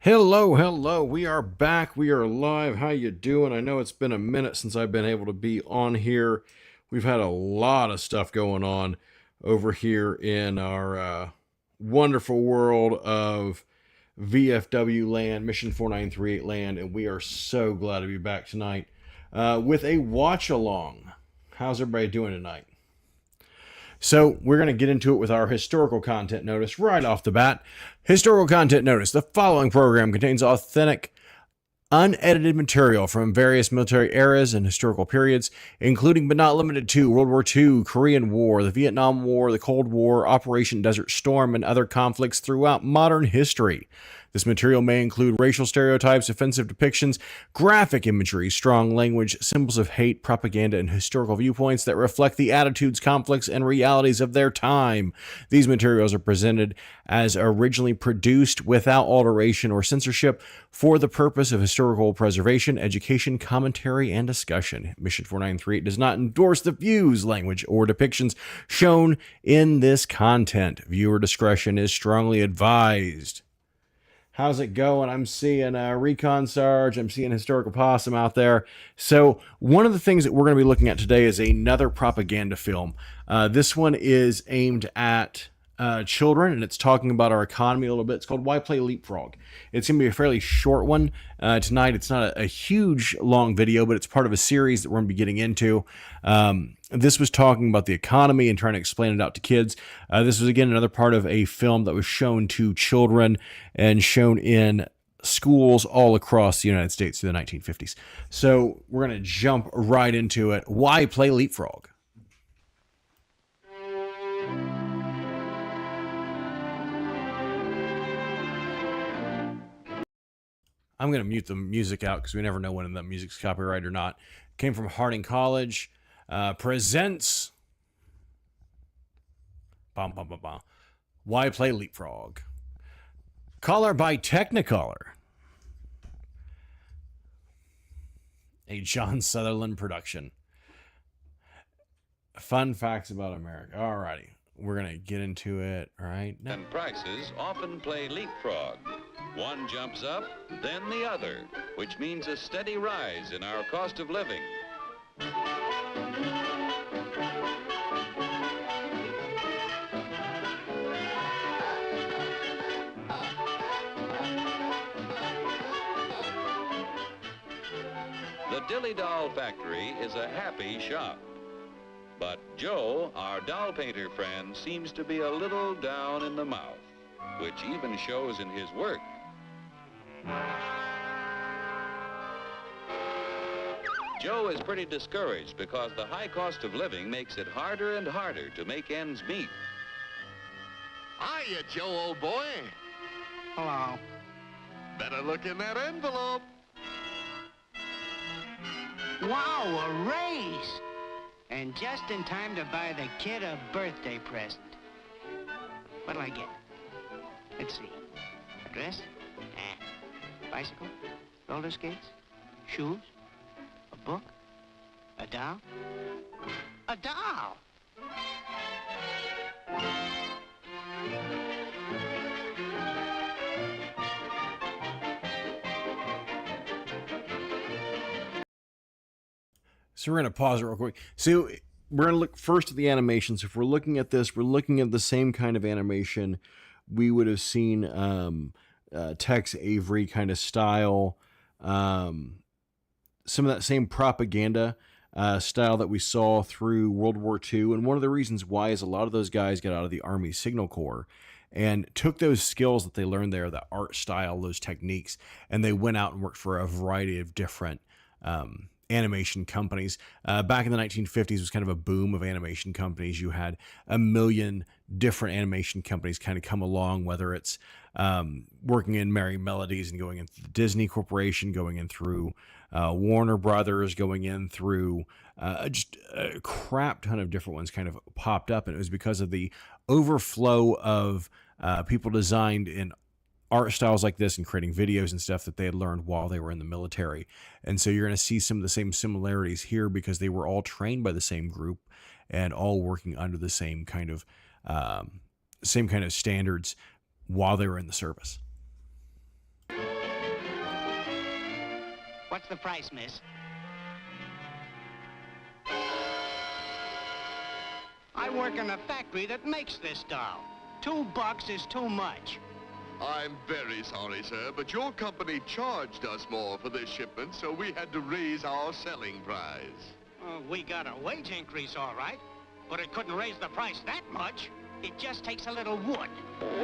Hello, hello. We are back. We are live. How you doing? I know it's been a minute since I've been able to be on here. We've had a lot of stuff going on over here in our wonderful world of VFW land, Mission 4938 land, and we are so glad to be back tonight with a watch along. How's everybody doing tonight? So, we're going to get into it with our historical content notice right off the bat. Historical content notice. The following program contains authentic, unedited material from various military eras and historical periods, including but not limited to World War II, Korean War, the Vietnam War, the Cold War, Operation Desert Storm, and other conflicts throughout modern history. This material may include racial stereotypes, offensive depictions, graphic imagery, strong language, symbols of hate, propaganda, and historical viewpoints that reflect the attitudes, conflicts, and realities of their time. These materials are presented as originally produced without alteration or censorship for the purpose of historical preservation, education, commentary, and discussion. Mission 4938 does not endorse the views, language, or depictions shown in this content. Viewer discretion is strongly advised. How's it going? I'm seeing Recon Sarge. I'm seeing Historical Possum out there. So, one of the things that we're going to be looking at today is another propaganda film. This one is aimed at children, and it's talking about our economy a little bit. It's called Why Play Leapfrog. It's going to be a fairly short one tonight. It's not a huge long video, but it's part of a series that we're going to be getting into. This was talking about the economy and trying to explain it out to kids. This was, again, another part of a film that was shown to children and shown in schools all across the United States through the 1950s. So we're going to jump right into it. Why play Leapfrog? I'm going to mute the music out because we never know when the music's copyrighted or not. Came from Harding College. Presents. Bum, bum, bum, bum. Why play Leapfrog? Color by Technicolor. A John Sutherland production. Fun facts about America. Alrighty. We're going to get into it right now. And prices often play leapfrog. One jumps up, then the other, which means a steady rise in our cost of living. The Dilly Doll Factory is a happy shop. But Joe, our doll painter friend, seems to be a little down in the mouth, which even shows in his work. Joe is pretty discouraged because the high cost of living makes it harder and harder to make ends meet. Hiya, Joe, old boy. Hello. Better look in that envelope. Wow, a raise! And just in time to buy the kid a birthday present. What'll I get? Let's see. A dress? Bicycle? Roller skates? Shoes? A book? A doll? A doll! So we're going to pause it real quick. So we're going to look first at the animations. If we're looking at this, we're looking at the same kind of animation we would have seen Tex Avery kind of style. Some of that same propaganda style that we saw through World War II. And one of the reasons why is a lot of those guys got out of the Army Signal Corps and took those skills that they learned there, the art style, those techniques, and they went out and worked for a variety of different animation companies. Back in the 1950s was kind of a boom of animation companies. You had a million different animation companies kind of come along, whether it's working in Merry Melodies and going into the Disney Corporation, going in through Warner Brothers, going in through just a crap ton of different ones kind of popped up. And it was because of the overflow of people designed in art styles like this and creating videos and stuff that they had learned while they were in the military. And so you're going to see some of the same similarities here because they were all trained by the same group and all working under the same kind of standards while they were in the service. What's the price, miss? I work in a factory that makes this doll. $2 is too much. I'm very sorry, sir, but your company charged us more for this shipment, so we had to raise our selling price. We got a wage increase, all right, but it couldn't raise the price that much. It just takes a little wood,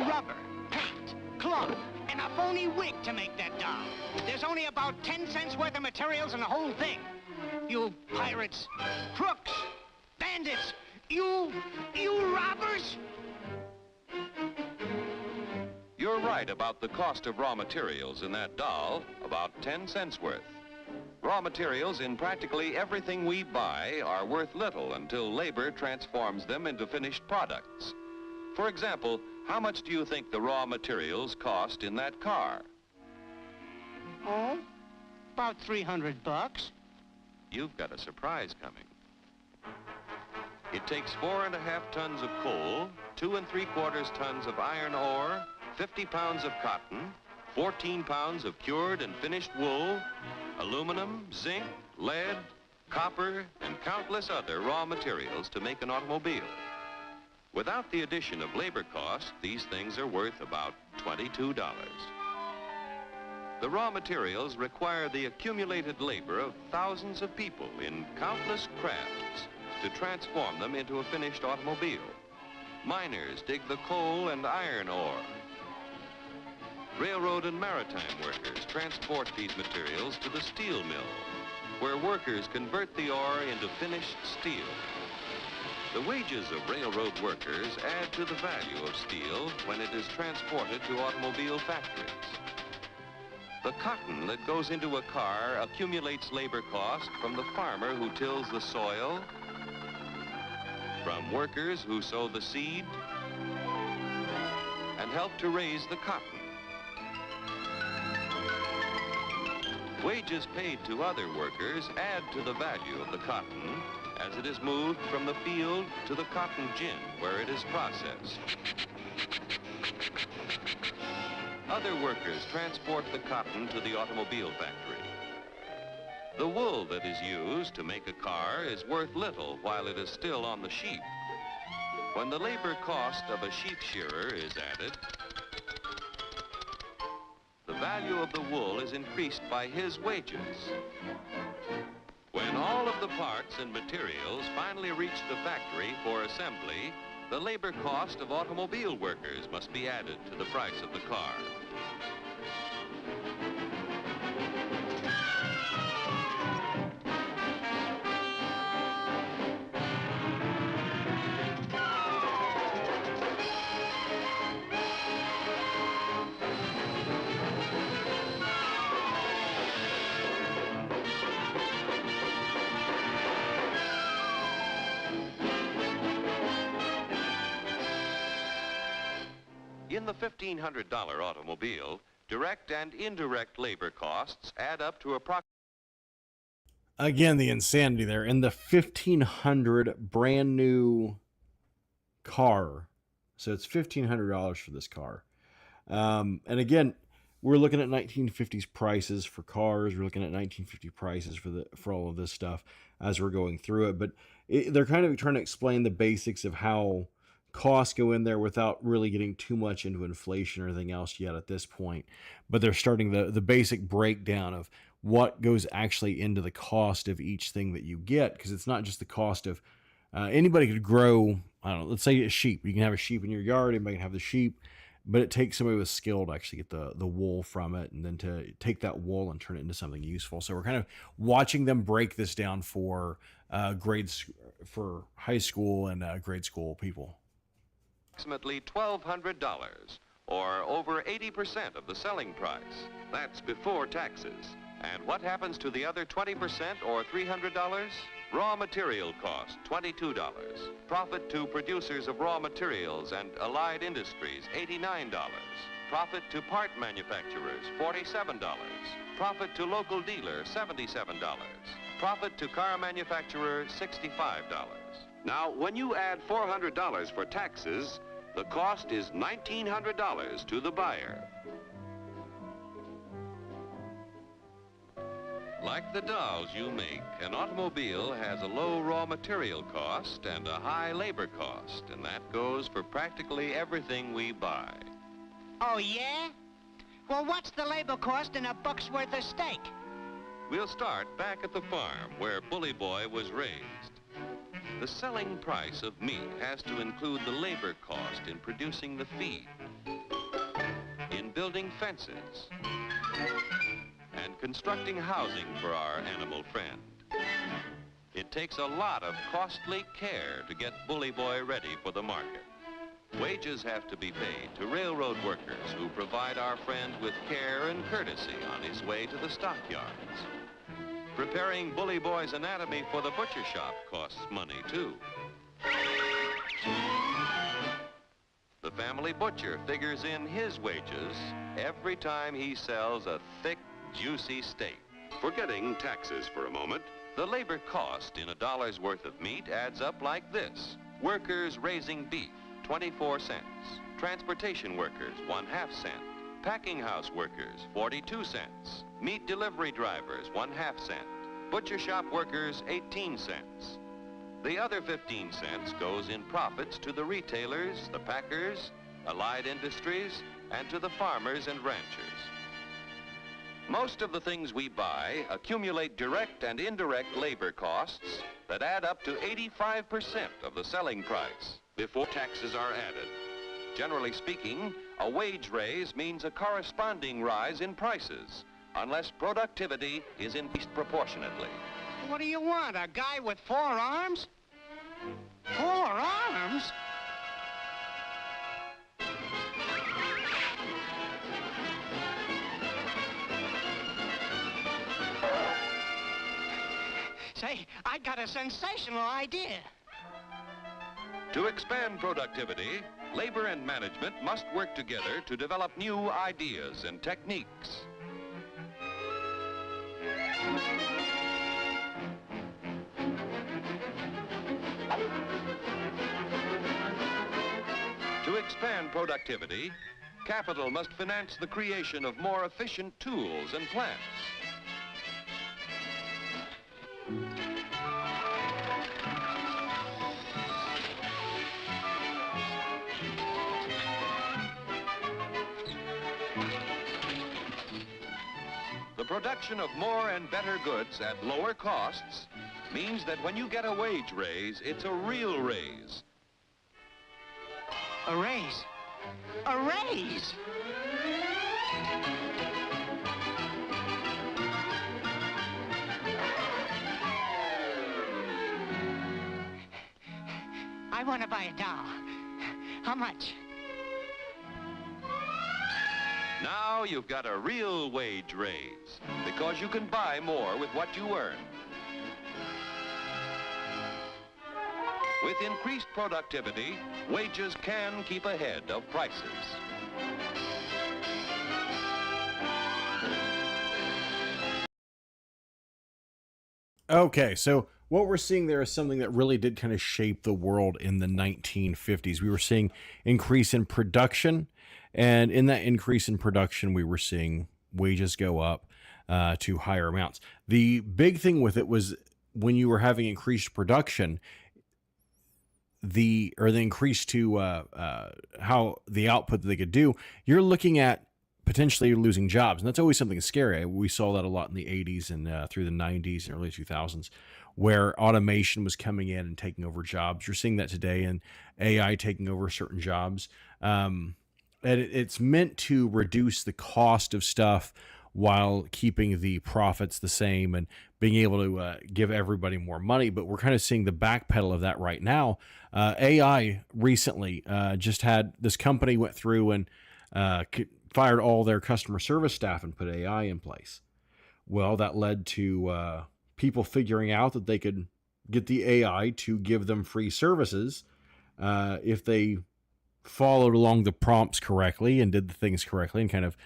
rubber, paint, cloth, and a phony wig to make that doll. There's only about 10 cents worth of materials in the whole thing. You pirates, crooks, bandits, you robbers! You're right about the cost of raw materials in that doll, about 10 cents worth. Raw materials in practically everything we buy are worth little until labor transforms them into finished products. For example, how much do you think the raw materials cost in that car? Oh, about $300. You've got a surprise coming. It takes 4.5 tons of coal, 2 3/4 tons of iron ore, 50 pounds of cotton, 14 pounds of cured and finished wool, aluminum, zinc, lead, copper, and countless other raw materials to make an automobile. Without the addition of labor costs, these things are worth about $22. The raw materials require the accumulated labor of thousands of people in countless crafts to transform them into a finished automobile. Miners dig the coal and iron ore. Railroad and maritime workers transport these materials to the steel mill, where workers convert the ore into finished steel. The wages of railroad workers add to the value of steel when it is transported to automobile factories. The cotton that goes into a car accumulates labor cost from the farmer who tills the soil, from workers who sow the seed, and help to raise the cotton. Wages paid to other workers add to the value of the cotton as it is moved from the field to the cotton gin where it is processed. Other workers transport the cotton to the automobile factory. The wool that is used to make a car is worth little while it is still on the sheep. When the labor cost of a sheep shearer is added, the value of the wool is increased by his wages. When all of the parts and materials finally reach the factory for assembly, the labor cost of automobile workers must be added to the price of the car. In the $1,500 automobile, direct and indirect labor costs add up to approximately... Again, the insanity there. In the $1,500 brand new car. So it's $1,500 for this car. And again, we're looking at 1950s prices for cars. We're looking at 1950 prices for all of this stuff as we're going through it. But they're kind of trying to explain the basics of how costs go in there without really getting too much into inflation or anything else yet at this point. But they're starting the basic breakdown of what goes actually into the cost of each thing that you get, because it's not just the cost of anybody could grow, I don't know, let's say a sheep. You can have a sheep in your yard, anybody can have the sheep, but it takes somebody with skill to actually get the wool from it and then to take that wool and turn it into something useful. So we're kind of watching them break this down for grades for high school and grade school people. Approximately $1,200, or over 80% of the selling price. That's before taxes. And what happens to the other 20% or $300? Raw material cost, $22. Profit to producers of raw materials and allied industries, $89. Profit to part manufacturers, $47. Profit to local dealer, $77. Profit to car manufacturer, $65. Now, when you add $400 for taxes, the cost is $1,900 to the buyer. Like the dolls you make, an automobile has a low raw material cost and a high labor cost, and that goes for practically everything we buy. Oh, yeah? Well, what's the labor cost in a buck's worth of steak? We'll start back at the farm where Bully Boy was raised. The selling price of meat has to include the labor cost in producing the feed, in building fences, and constructing housing for our animal friend. It takes a lot of costly care to get Bully Boy ready for the market. Wages have to be paid to railroad workers who provide our friend with care and courtesy on his way to the stockyards. Preparing Bully Boy's anatomy for the butcher shop costs money, too. The family butcher figures in his wages every time he sells a thick, juicy steak. Forgetting taxes for a moment, the labor cost in a dollar's worth of meat adds up like this. Workers raising beef, 24 cents. Transportation workers, 1/2 cent. Packing house workers, 42 cents. Meat delivery drivers, 1/2 cent. Butcher shop workers, 18 cents. The other 15 cents goes in profits to the retailers, the packers, allied industries, and to the farmers and ranchers. Most of the things we buy accumulate direct and indirect labor costs that add up to 85% of the selling price before taxes are added. Generally speaking, a wage raise means a corresponding rise in prices, unless productivity is increased proportionately. What do you want, a guy with 4 arms? 4 arms? Say, I got a sensational idea. To expand productivity, labor and management must work together to develop new ideas and techniques. To expand productivity, capital must finance the creation of more efficient tools and plants. The production of more and better goods at lower costs means that when you get a wage raise, it's a real raise. A raise. A raise! I want to buy a doll. How much? Now you've got a real wage raise because you can buy more with what you earn. With increased productivity, wages can keep ahead of prices. Okay, so what we're seeing there is something that really did kind of shape the world in the 1950s. We were seeing increase in production, and in that increase in production, we were seeing wages go up to higher amounts. The big thing with it was when you were having increased production, the increase to how the output that they could do, you're looking at potentially losing jobs, and that's always something scary. We saw that a lot in the 80s and through the 90s and early 2000s, where automation was coming in and taking over jobs. You're seeing that today, and AI taking over certain jobs. And it's meant to reduce the cost of stuff while keeping the profits the same and being able to give everybody more money. But we're kind of seeing the backpedal of that right now. AI recently just had this company went through and fired all their customer service staff and put AI in place. Well, that led to people figuring out that they could get the AI to give them free services if they followed along the prompts correctly and did the things correctly and kind of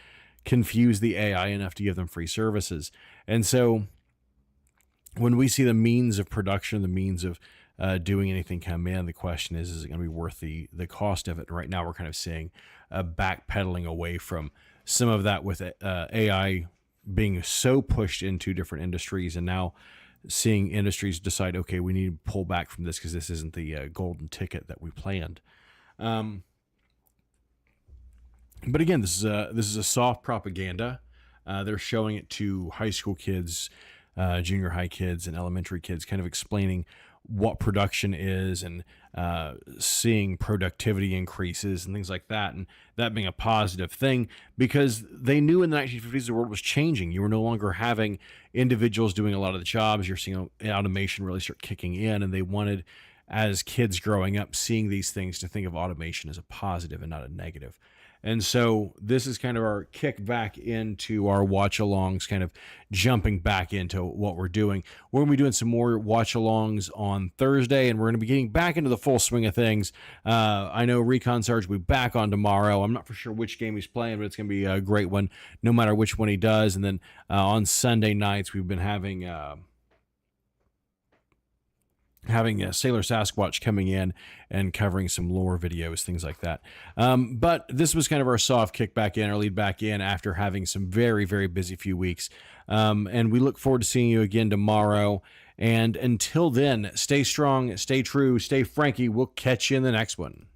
confuse the AI enough to give them free services. And so when we see the means of production, the means of doing anything come in, the question is it going to be worth the cost of it? And right now we're kind of seeing backpedaling away from some of that with AI being so pushed into different industries, and now seeing industries decide, okay, we need to pull back from this because this isn't the golden ticket that we planned. But again, this is a soft propaganda. They're showing it to high school kids, junior high kids, and elementary kids, kind of explaining what production is, and seeing productivity increases and things like that, and that being a positive thing, because they knew in the 1950s the world was changing. You were no longer having individuals doing a lot of the jobs. You're seeing automation really start kicking in, and they wanted, as kids growing up, seeing these things, to think of automation as a positive and not a negative. And so this is kind of our kick back into our watch alongs, kind of jumping back into what we're doing. We're going to be doing some more watch alongs on Thursday, and we're going to be getting back into the full swing of things. I know Recon Sarge will be back on tomorrow. I'm not for sure which game he's playing, but it's going to be a great one no matter which one he does. And then on Sunday nights, we've been having Sailor Sasquatch coming in and covering some lore videos, things like that. But this was kind of our soft kick back in, our lead back in, after having some very, very busy few weeks. And we look forward to seeing you again tomorrow. And until then, stay strong, stay true, stay Frankie. We'll catch you in the next one.